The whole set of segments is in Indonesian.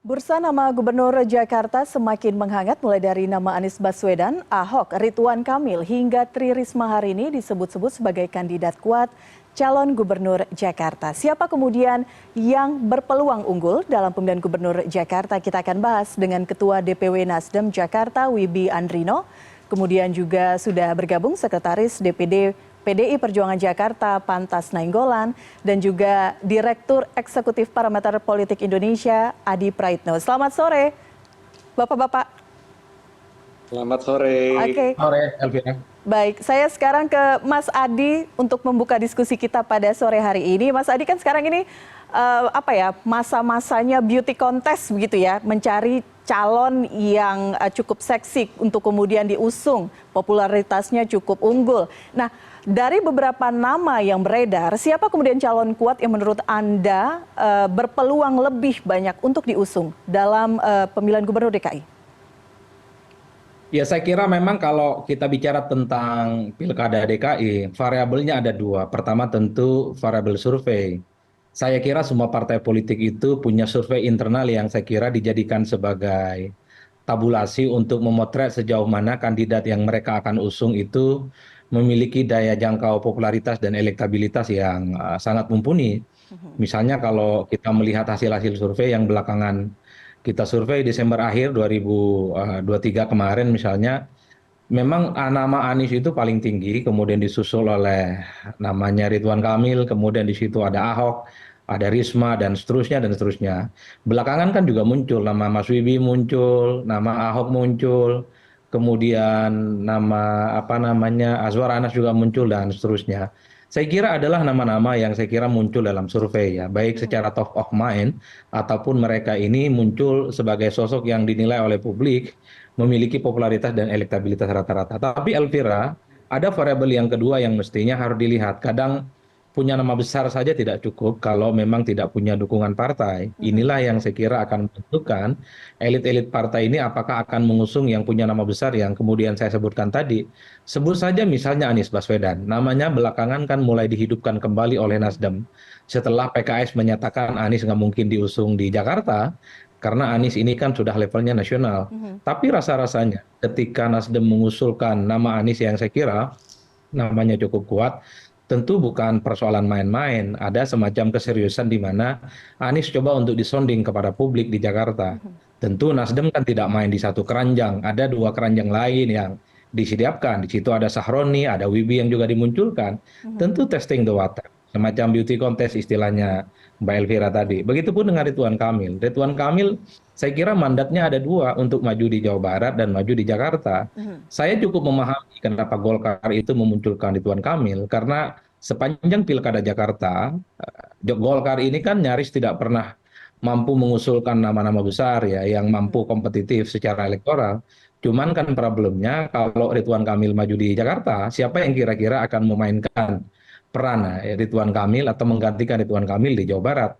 Bursa nama Gubernur Jakarta semakin menghangat mulai dari nama Anies Baswedan, Ahok, Ridwan Kamil hingga Tri Risma hari ini disebut-sebut sebagai kandidat kuat calon Gubernur Jakarta. Siapa kemudian yang berpeluang unggul dalam pemilihan Gubernur Jakarta? Kita akan bahas dengan Ketua DPW Nasdem Jakarta Wibi Andrino. Kemudian juga sudah bergabung Sekretaris DPD PDI Perjuangan Jakarta Pantas Nainggolan dan juga Direktur Eksekutif Parameter Politik Indonesia Adi Praitno. Selamat sore, Bapak-bapak. Selamat sore. Oke. Sore, Elvira. Baik, saya sekarang ke Mas Adi untuk membuka diskusi kita pada sore hari ini. Mas Adi kan sekarang ini masa-masanya beauty contest begitu ya, mencari calon yang cukup seksi untuk kemudian diusung, popularitasnya cukup unggul. Nah, dari beberapa nama yang beredar, siapa kemudian calon kuat yang menurut Anda berpeluang lebih banyak untuk diusung dalam pemilihan Gubernur DKI? Ya, saya kira memang kalau kita bicara tentang Pilkada DKI, variabelnya ada dua. Pertama tentu variabel survei. Saya kira semua partai politik itu punya survei internal yang saya kira dijadikan sebagai tabulasi untuk memotret sejauh mana kandidat yang mereka akan usung itu memiliki daya jangkau popularitas dan elektabilitas yang sangat mumpuni. Misalnya kalau kita melihat hasil-hasil survei yang belakangan kita survei Desember akhir 2023 kemarin misalnya, memang nama Anies itu paling tinggi, kemudian disusul oleh namanya Ridwan Kamil, kemudian di situ ada Ahok, ada Risma, dan seterusnya, dan seterusnya. Belakangan kan juga muncul, nama Mas Wibi muncul, nama Ahok muncul, kemudian nama Azwar Anas juga muncul, dan seterusnya. Saya kira adalah nama-nama yang saya kira muncul dalam survei ya, baik secara top of mind, ataupun mereka ini muncul sebagai sosok yang dinilai oleh publik memiliki popularitas dan elektabilitas rata-rata. Tapi Elvira, ada variabel yang kedua yang mestinya harus dilihat. Kadang punya nama besar saja tidak cukup kalau memang tidak punya dukungan partai. Inilah yang saya kira akan menentukan elit-elit partai ini apakah akan mengusung yang punya nama besar yang kemudian saya sebutkan tadi. Sebut saja misalnya Anies Baswedan. Namanya belakangan kan mulai dihidupkan kembali oleh Nasdem. Setelah PKS menyatakan Anies nggak mungkin diusung di Jakarta, karena Anies ini kan sudah levelnya nasional. Tapi rasa-rasanya ketika Nasdem mengusulkan nama Anies yang saya kira namanya cukup kuat, tentu bukan persoalan main-main. Ada semacam keseriusan di mana Anies coba untuk disonding kepada publik di Jakarta. Tentu Nasdem kan tidak main di satu keranjang, ada dua keranjang lain yang disediakan. Di situ ada Sahroni, ada Wibi yang juga dimunculkan. Tentu testing the water, semacam beauty contest istilahnya Mbak Elvira tadi. Begitupun dengan Ridwan Kamil. Ridwan Kamil saya kira mandatnya ada dua, untuk maju di Jawa Barat dan maju di Jakarta. Saya cukup memahami kenapa Golkar itu memunculkan Ridwan Kamil, karena sepanjang Pilkada Jakarta, Golkar ini kan nyaris tidak pernah mampu mengusulkan nama-nama besar ya, yang mampu kompetitif secara elektoral. Cuman kan problemnya kalau Ridwan Kamil maju di Jakarta, siapa yang kira-kira akan memainkan peran Ridwan Kamil atau menggantikan Ridwan Kamil di Jawa Barat?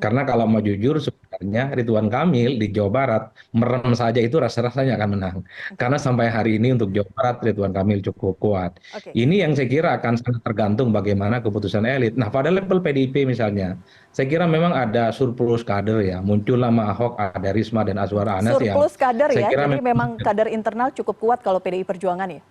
Karena kalau mau jujur sebenarnya Ridwan Kamil di Jawa Barat merem saja itu rasa-rasanya akan menang. Karena sampai hari ini untuk Jawa Barat Ridwan Kamil cukup kuat. Oke. Ini yang saya kira akan sangat tergantung bagaimana keputusan elit. Nah, pada level PDIP misalnya, saya kira memang ada surplus kader ya. Muncul nama Ahok, ada Risma dan Azwar Anas yang Surplus kader saya ya, kira jadi memang kader internal cukup kuat kalau PDI Perjuangan ya?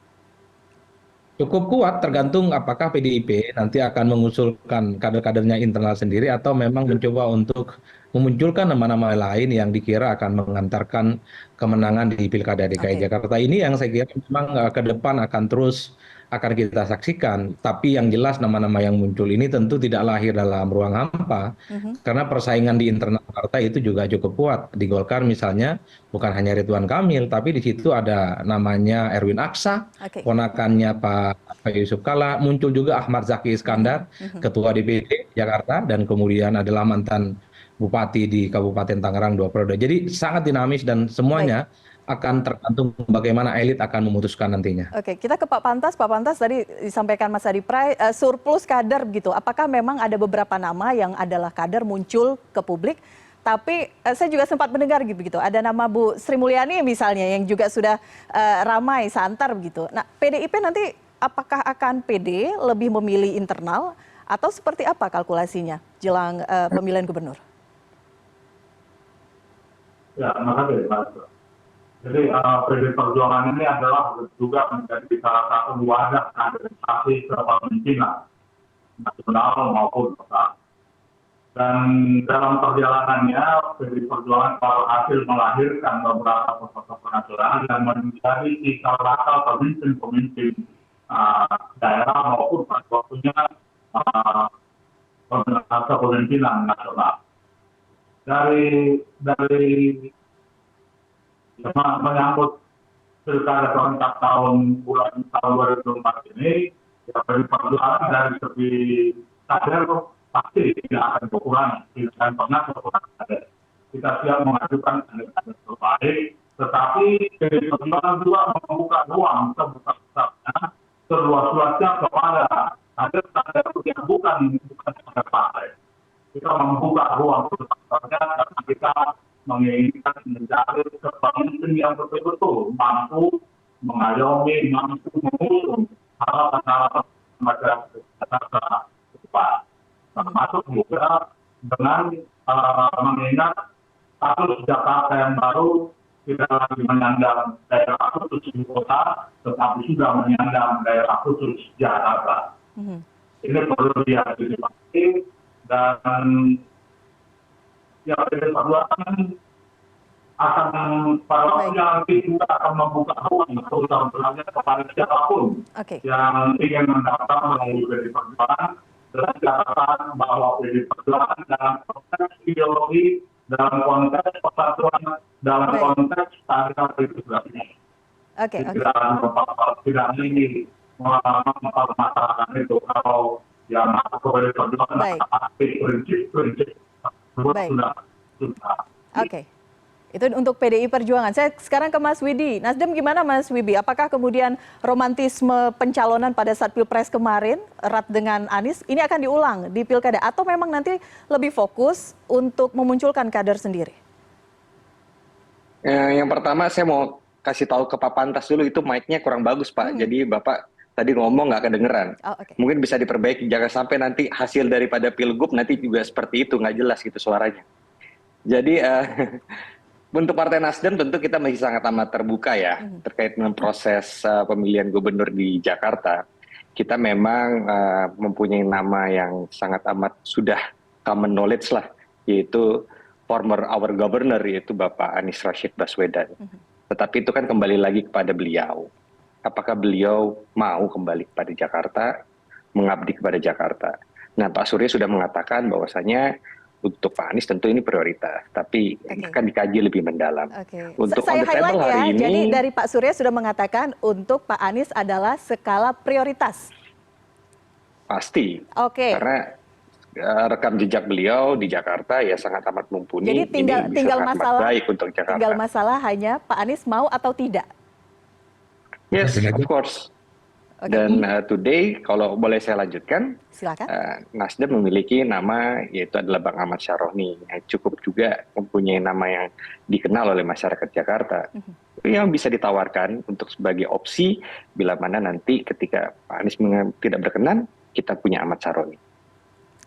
cukup kuat, tergantung apakah PDIP nanti akan mengusulkan kader-kadernya internal sendiri atau memang mencoba untuk memunculkan nama-nama lain yang dikira akan mengantarkan kemenangan di Pilkada DKI Oke. Jakarta ini, yang saya kira memang ke depan akan terus akan kita saksikan. Tapi yang jelas nama-nama yang muncul ini tentu tidak lahir dalam ruang hampa, karena persaingan di internal partai itu juga cukup kuat. Di Golkar misalnya bukan hanya Ridwan Kamil, tapi di situ ada namanya Erwin Aksa, Oke. ponakannya Pak Yusuf Kala, muncul juga Ahmad Zaki Iskandar, Ketua DPD Jakarta, dan kemudian adalah mantan Bupati di Kabupaten Tangerang 2 periode. Jadi sangat dinamis dan Baik. semuanya akan tergantung bagaimana elit akan memutuskan nantinya. Oke, kita ke Pak Pantas. Pak Pantas, tadi disampaikan Mas Adi Pray, surplus kader gitu. Apakah memang ada beberapa nama yang adalah kader muncul ke publik, tapi saya juga sempat mendengar gitu. Ada nama Bu Sri Mulyani misalnya yang juga sudah ramai santer begitu. Nah, PDIP nanti apakah akan PD lebih memilih internal atau seperti apa kalkulasinya jelang pemilihan gubernur? Ya, terima kasih, Mas. Jadi PD Perjuangan ini adalah juga menjadi salah satu wadah kaderisasi kepemimpinan nasional maupun lokal. Dan dalam perjalanannya, PD Perjuangan berhasil melahirkan beberapa sosok nasional yang menjadi cikal bakal pemimpin-pemimpin daerah maupun pada waktunya uh, kepemimpinan nasional. Dari menyambut pilkada serentak bulan tahun 2004 ini, ya PD Perjuangan dari segi kader pasti tidak akan berkurang, tidak akan pernah berkurang kader. Kita siap mengajukan kandidat terbaik, tetapi PD Perjuangan juga membuka ruang sebesar-besarnya, seluas-luasnya kepada kader-kader yang bukan pada partai. Kita membuka ruang sebesar-besarnya karena kita menginginkan mencari kepemimpinan yang betul-betul mampu mengayomi, mampu mengusung harapan-harapan masyarakat ke depan. Termasuk juga dengan mengingat status Jakarta yang baru tidak lagi menyandang daerah khusus ibu kota, tetapi sudah menyandang daerah khusus Jakarta. Ini perlu diantisipasi dan ya PD Perjuangan akan pada waktu yang nanti juga akan membuka ruang terutama kepada siapapun yang ingin mendaftar melalui PD Perjuangan dengan catatan bahwa PD Perjuangan dalam konteks ideologi, dalam konteks persatuan, dalam konteks standar itu sudah ini. Tidak ingin mempermasalahkan itu kalau yang masuk ke PD Perjuangan prinsip Oke. Itu untuk PDI Perjuangan. Saya sekarang ke Mas Widi. Nasdem gimana Mas Wibi? Apakah kemudian romantisme pencalonan pada saat Pilpres kemarin erat dengan Anies ini akan diulang di Pilkada atau memang nanti lebih fokus untuk memunculkan kader sendiri? Yang pertama saya mau kasih tahu ke Pak Pantas dulu, itu mic-nya kurang bagus Pak. Jadi Bapak tadi ngomong nggak kedengeran. Mungkin bisa diperbaiki, jangan sampai nanti hasil daripada Pilgub nanti juga seperti itu, nggak jelas gitu suaranya. Jadi untuk Partai Nasdem tentu kita masih sangat amat terbuka ya terkait dengan proses pemilihan gubernur di Jakarta. Kita memang mempunyai nama yang sangat amat sudah common knowledge lah, yaitu former our governor, yaitu Bapak Anies Rashid Baswedan. Tetapi itu kan kembali lagi kepada beliau. Apakah beliau mau kembali kepada Jakarta, mengabdi kepada Jakarta. Nah, Pak Surya sudah mengatakan bahwasanya untuk Pak Anies tentu ini prioritas, tapi akan dikaji lebih mendalam. Untuk saya highlight ya, hari ini, jadi dari Pak Surya sudah mengatakan untuk Pak Anies adalah skala prioritas. Pasti, karena rekam jejak beliau di Jakarta ya sangat amat mumpuni. Jadi tinggal masalah, baik untuk Jakarta. Tinggal masalah hanya Pak Anies mau atau tidak. Yes, of course. Dan today, kalau boleh saya lanjutkan, Nasdem memiliki nama yaitu adalah Bang Ahmad Syaroni, yang cukup juga mempunyai nama yang dikenal oleh masyarakat Jakarta. Yang bisa ditawarkan untuk sebagai opsi bila mana nanti ketika Pak Anies tidak berkenan, kita punya Ahmad Syaroni.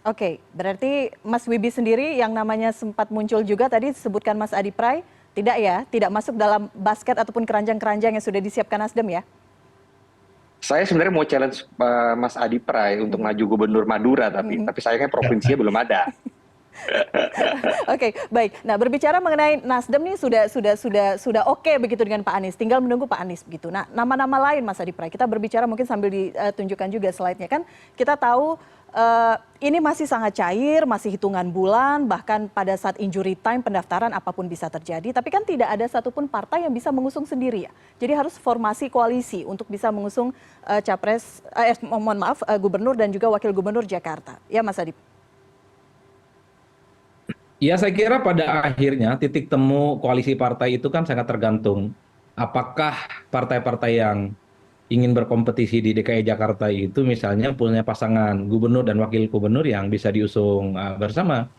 Oke, berarti Mas Wibi sendiri yang namanya sempat muncul juga tadi disebutkan Mas Adi Pray, tidak ya? Tidak masuk dalam basket ataupun keranjang-keranjang yang sudah disiapkan Nasdem ya? Saya sebenarnya mau challenge Mas Adi Pray untuk maju gubernur Madura, tapi sayangnya provinsinya belum ada. Oke, baik. Nah, berbicara mengenai Nasdem nih sudah oke begitu dengan Pak Anies, tinggal menunggu Pak Anies begitu. Nah, nama-nama lain Mas Adi Pray, kita berbicara mungkin sambil ditunjukkan juga slide-nya kan. Kita tahu ini masih sangat cair, masih hitungan bulan, bahkan pada saat injury time pendaftaran apapun bisa terjadi. Tapi kan tidak ada satupun partai yang bisa mengusung sendiri ya. Jadi harus formasi koalisi untuk bisa mengusung gubernur dan juga wakil gubernur Jakarta. Ya Mas Adi. Ya saya kira pada akhirnya titik temu koalisi partai itu kan sangat tergantung apakah partai-partai yang ingin berkompetisi di DKI Jakarta itu misalnya punya pasangan gubernur dan wakil gubernur yang bisa diusung bersama.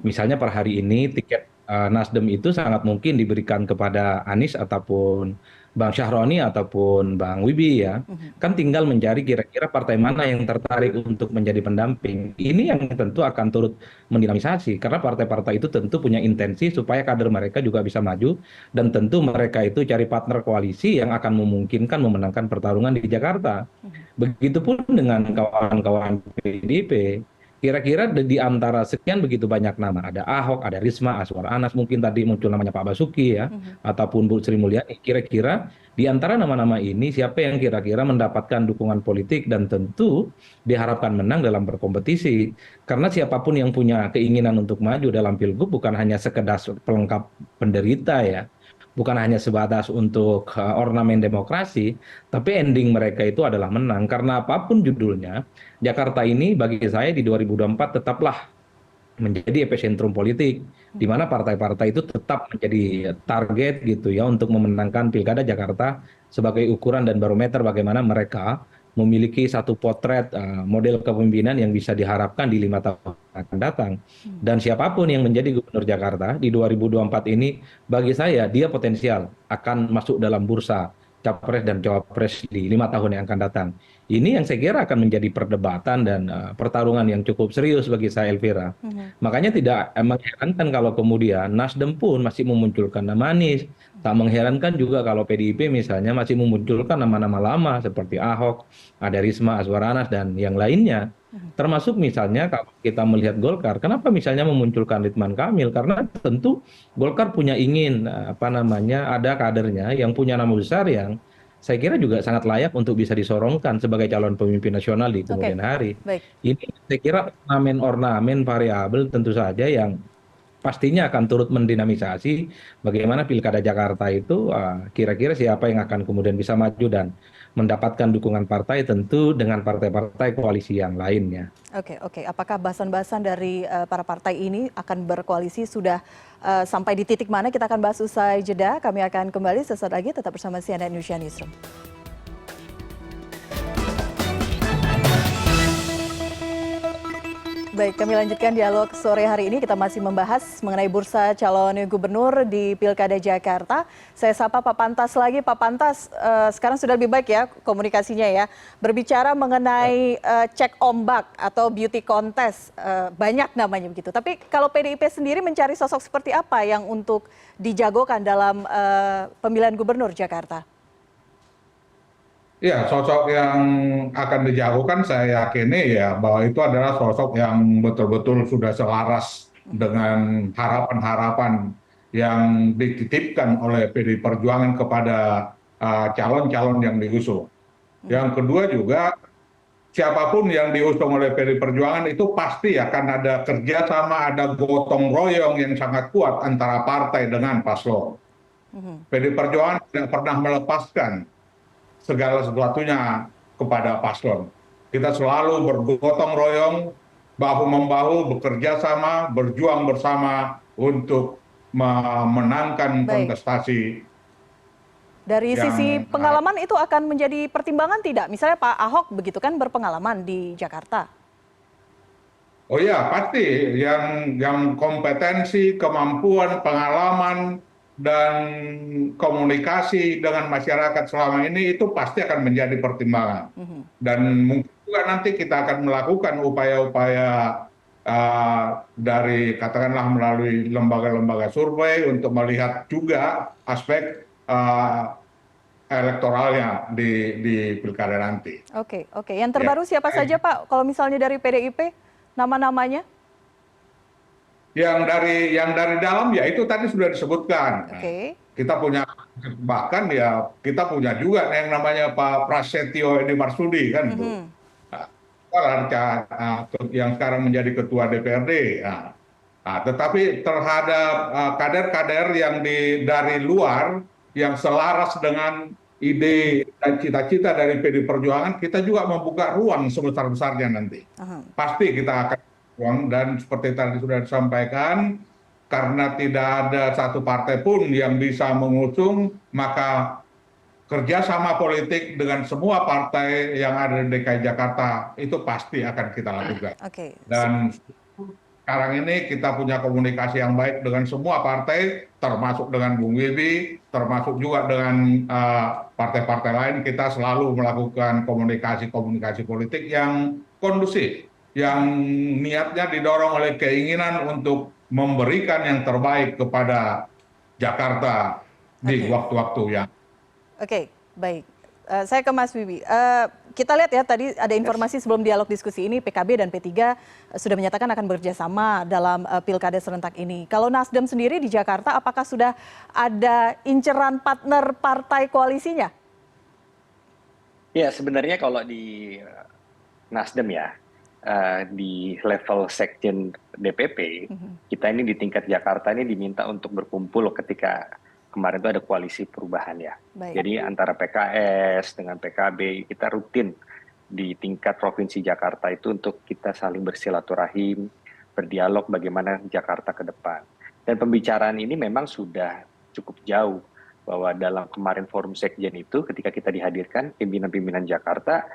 Misalnya per hari ini tiket Nasdem itu sangat mungkin diberikan kepada Anies ataupun Bang Syahroni ataupun Bang Wibi ya. Kan tinggal mencari kira-kira partai mana yang tertarik untuk menjadi pendamping. Ini yang tentu akan turut mendinamisasi karena partai-partai itu tentu punya intensi supaya kader mereka juga bisa maju dan tentu mereka itu cari partner koalisi yang akan memungkinkan memenangkan pertarungan di Jakarta. Begitupun dengan kawan-kawan PDIP. Kira-kira di antara sekian begitu banyak nama, ada Ahok, ada Risma, Aswar Anas, mungkin tadi muncul namanya Pak Basuki ya, ataupun Bu Sri Mulyani. Kira-kira di antara nama-nama ini siapa yang kira-kira mendapatkan dukungan politik dan tentu diharapkan menang dalam berkompetisi. Karena siapapun yang punya keinginan untuk maju dalam pilgub bukan hanya sekedar pelengkap penderita ya, bukan hanya sebatas untuk ornamen demokrasi, tapi ending mereka itu adalah menang. Karena apapun judulnya, Jakarta ini bagi saya di 2024 tetaplah menjadi epicentrum politik, di mana partai-partai itu tetap menjadi target gitu ya untuk memenangkan Pilkada Jakarta sebagai ukuran dan barometer bagaimana mereka memiliki satu potret model kepemimpinan yang bisa diharapkan di 5 tahun akan datang. Dan siapapun yang menjadi gubernur Jakarta di 2024 ini, bagi saya dia potensial akan masuk dalam bursa capres dan cawapres di 5 tahun yang akan datang. Ini yang saya kira akan menjadi perdebatan dan pertarungan yang cukup serius bagi saya, Elvira. Makanya tidak mengherankan kalau kemudian Nasdem pun masih memunculkan nama Anies. Tak mengherankan juga kalau PDIP misalnya masih memunculkan nama-nama lama seperti Ahok, ada Risma, Azwar Anas, dan yang lainnya. Termasuk misalnya kalau kita melihat Golkar, kenapa misalnya memunculkan Ridwan Kamil? Karena tentu Golkar punya ingin ada kadernya yang punya nama besar yang saya kira juga sangat layak untuk bisa disorongkan sebagai calon pemimpin nasional di kemudian hari. Ini saya kira ornamen variabel tentu saja yang pastinya akan turut mendinamisasi bagaimana Pilkada Jakarta itu kira-kira siapa yang akan kemudian bisa maju dan mendapatkan dukungan partai tentu dengan partai-partai koalisi yang lainnya. Oke. Apakah bahasan-bahasan dari para partai ini akan berkoalisi sudah sampai di titik mana? Kita akan bahas usai jeda. Kami akan kembali sesaat lagi, tetap bersama CNN Indonesia Newsroom. Baik, kami lanjutkan dialog sore hari ini. Kita masih membahas mengenai bursa calon gubernur di Pilkada Jakarta. Saya sapa Pak Pantas lagi. Pak Pantas, sekarang sudah lebih baik ya komunikasinya ya. Berbicara mengenai cek ombak atau beauty contest, banyak namanya begitu. Tapi kalau PDIP sendiri mencari sosok seperti apa yang untuk dijagokan dalam pemilihan gubernur Jakarta? Ya, sosok yang akan dijagokan saya yakini ya bahwa itu adalah sosok yang betul-betul sudah selaras dengan harapan-harapan yang dititipkan oleh PDI Perjuangan kepada calon-calon yang diusung. Yang kedua juga, siapapun yang diusung oleh PDI Perjuangan itu pasti akan ada kerjasama, ada gotong royong yang sangat kuat antara partai dengan paslon. PDI Perjuangan tidak pernah melepaskan segala sesuatunya kepada paslon. Kita selalu bergotong royong, bahu-membahu, bekerja sama, berjuang bersama untuk memenangkan kontestasi. Dari sisi pengalaman itu akan menjadi pertimbangan tidak? Misalnya Pak Ahok begitu kan berpengalaman di Jakarta. Oh ya, pasti yang kompetensi, kemampuan, pengalaman, dan komunikasi dengan masyarakat selama ini itu pasti akan menjadi pertimbangan. Dan mungkin juga nanti kita akan melakukan upaya-upaya dari katakanlah melalui lembaga-lembaga survei untuk melihat juga aspek elektoralnya di pilkada nanti. Oke. Yang terbaru siapa saja Pak? Kalau misalnya dari PDIP, nama-namanya? Yang dari dalam ya itu tadi sudah disebutkan. Kita punya bahkan ya kita punya juga yang namanya Pak Prasetyo Edi Marsudi kan itu. Yang sekarang menjadi ketua DPRD. Tetapi terhadap kader-kader yang dari luar yang selaras dengan ide dan cita-cita dari PDI Perjuangan, kita juga membuka ruang sebesar-besarnya nanti. Pasti kita akan dan seperti tadi sudah disampaikan, karena tidak ada satu partai pun yang bisa mengusung, maka kerjasama politik dengan semua partai yang ada di DKI Jakarta itu pasti akan kita lakukan. Dan sekarang ini kita punya komunikasi yang baik dengan semua partai, termasuk dengan Bung Wibi, termasuk juga dengan partai-partai lain. Kita selalu melakukan komunikasi-komunikasi politik yang kondusif, yang niatnya didorong oleh keinginan untuk memberikan yang terbaik kepada Jakarta di waktu-waktu yang. Oke, baik. Saya ke Mas Wibi. Kita lihat ya tadi ada informasi sebelum dialog diskusi ini PKB dan P3 sudah menyatakan akan bekerjasama dalam pilkada serentak ini. Kalau Nasdem sendiri di Jakarta, apakah sudah ada inceran partner partai koalisinya? Ya, sebenarnya kalau di Nasdem ya, di level sekjen DPP, kita ini di tingkat Jakarta ini diminta untuk berkumpul ketika kemarin itu ada koalisi perubahan ya. Baik. Jadi antara PKS dengan PKB kita rutin di tingkat provinsi Jakarta itu untuk kita saling bersilaturahim, berdialog bagaimana Jakarta ke depan. Dan pembicaraan ini memang sudah cukup jauh bahwa dalam kemarin forum sekjen itu ketika kita dihadirkan pimpinan-pimpinan Jakarta,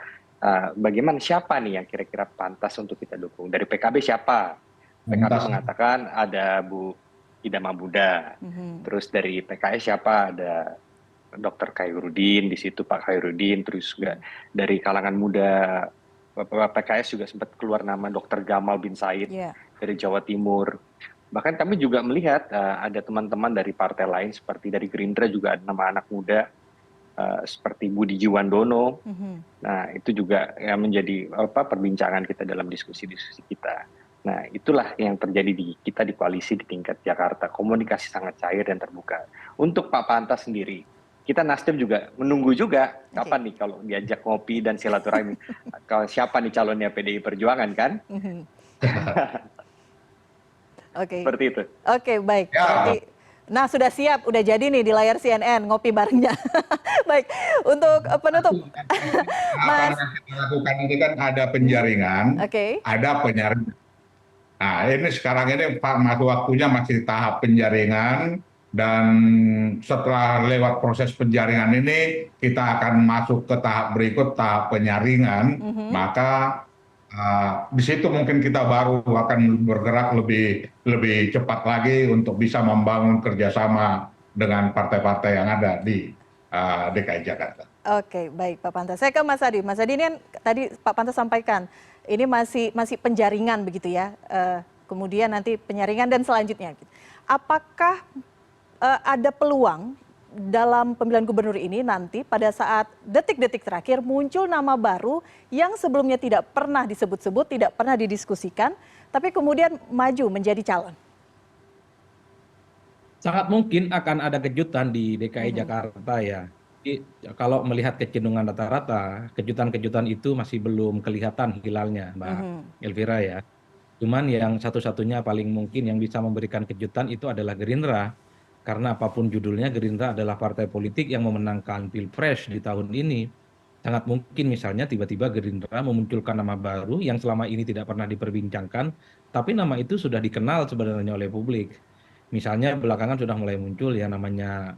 bagaimana siapa nih yang kira-kira pantas untuk kita dukung. Dari PKB siapa? PKB mengatakan ada Bu Ida Mabuda. Terus dari PKS siapa? Ada Dr. Khairuddin di situ, Pak Khairuddin. Terus juga dari kalangan muda PKS juga sempat keluar nama Dr. Gamal bin Said dari Jawa Timur. Bahkan kami juga melihat ada teman-teman dari partai lain seperti dari Gerindra juga ada nama anak muda seperti Budi Jiwandono. Nah, itu juga yang menjadi perbincangan kita dalam diskusi-diskusi kita. Nah, itulah yang terjadi di kita di koalisi di tingkat Jakarta. Komunikasi sangat cair dan terbuka. Untuk Pak Pantas sendiri, kita Nasdem juga menunggu juga kapan nih kalau diajak ngopi dan silaturahmi. Kalau siapa nih calonnya PDI Perjuangan kan? Oke. Seperti itu. Oke, baik. Berarti, nah, sudah siap, udah jadi nih di layar CNN ngopi barengnya. Baik, untuk penutup, Mas. Apa yang kita lakukan ini kan ada penjaringan, ada penyaringan. Nah, ini sekarang ini Pak, waktunya masih tahap penjaringan dan setelah lewat proses penjaringan ini kita akan masuk ke tahap berikut, tahap penyaringan. Maka di situ mungkin kita baru akan bergerak lebih cepat lagi untuk bisa membangun kerjasama dengan partai-partai yang ada di DKI Jakarta. Oke, baik Pak Pantas. Saya ke Mas Adi. Mas Adi, ini kan tadi Pak Pantas sampaikan, ini masih penjaringan begitu ya, kemudian nanti penyaringan dan selanjutnya. Apakah ada peluang dalam pemilihan gubernur ini nanti pada saat detik-detik terakhir muncul nama baru yang sebelumnya tidak pernah disebut-sebut, tidak pernah didiskusikan, tapi kemudian maju menjadi calon? Sangat mungkin akan ada kejutan di DKI Jakarta ya. Kalau melihat kecenderungan rata-rata, kejutan-kejutan itu masih belum kelihatan hilalnya, Mbak Elvira ya. Cuman yang satu-satunya paling mungkin yang bisa memberikan kejutan itu adalah Gerindra. Karena apapun judulnya, Gerindra adalah partai politik yang memenangkan Pilpres di tahun ini. Sangat mungkin misalnya tiba-tiba Gerindra memunculkan nama baru yang selama ini tidak pernah diperbincangkan, tapi nama itu sudah dikenal sebenarnya oleh publik. Misalnya belakangan sudah mulai muncul ya namanya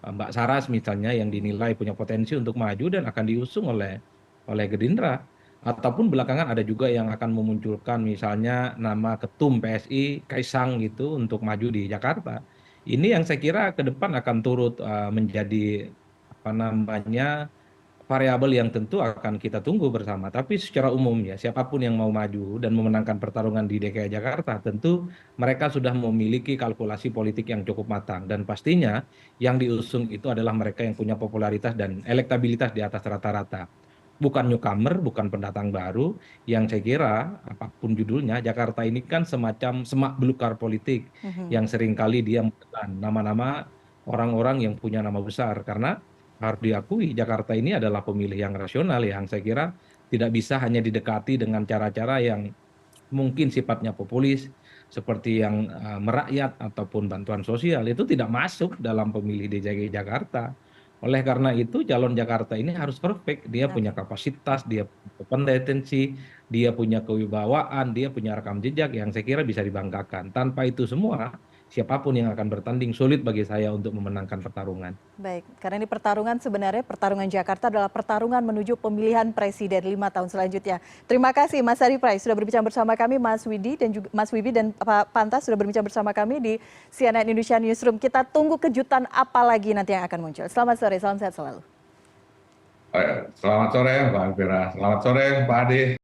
Mbak Saras misalnya yang dinilai punya potensi untuk maju dan akan diusung oleh Gerindra. Ataupun belakangan ada juga yang akan memunculkan misalnya nama ketum PSI Kaisang gitu untuk maju di Jakarta. Ini yang saya kira ke depan akan turut menjadi variabel yang tentu akan kita tunggu bersama. Tapi secara umum ya siapapun yang mau maju dan memenangkan pertarungan di DKI Jakarta tentu mereka sudah memiliki kalkulasi politik yang cukup matang. Dan pastinya yang diusung itu adalah mereka yang punya popularitas dan elektabilitas di atas rata-rata. Bukan newcomer, bukan pendatang baru, yang saya kira apapun judulnya, Jakarta ini kan semacam semak belukar politik yang seringkali dia menelan nama-nama orang-orang yang punya nama besar. Karena harus diakui Jakarta ini adalah pemilih yang rasional yang saya kira tidak bisa hanya didekati dengan cara-cara yang mungkin sifatnya populis, seperti yang merakyat ataupun bantuan sosial, itu tidak masuk dalam pemilih DKI Jakarta. Oleh karena itu calon Jakarta ini harus perfect, dia punya kapasitas, dia punya kompetensi, dia punya kewibawaan, dia punya rekam jejak yang saya kira bisa dibanggakan. Tanpa itu semua siapapun yang akan bertanding, sulit bagi saya untuk memenangkan pertarungan. Baik, karena ini pertarungan sebenarnya, pertarungan Jakarta adalah pertarungan menuju pemilihan presiden 5 tahun selanjutnya. Terima kasih Mas Adi Prais sudah berbincang bersama kami, Mas Widi dan juga Mas Wibi dan Pak Pantas sudah berbincang bersama kami di CNN Indonesia Newsroom. Kita tunggu kejutan apa lagi nanti yang akan muncul. Selamat sore, salam sehat selalu. Selamat sore Mbak Elvira, selamat sore Pak Adi.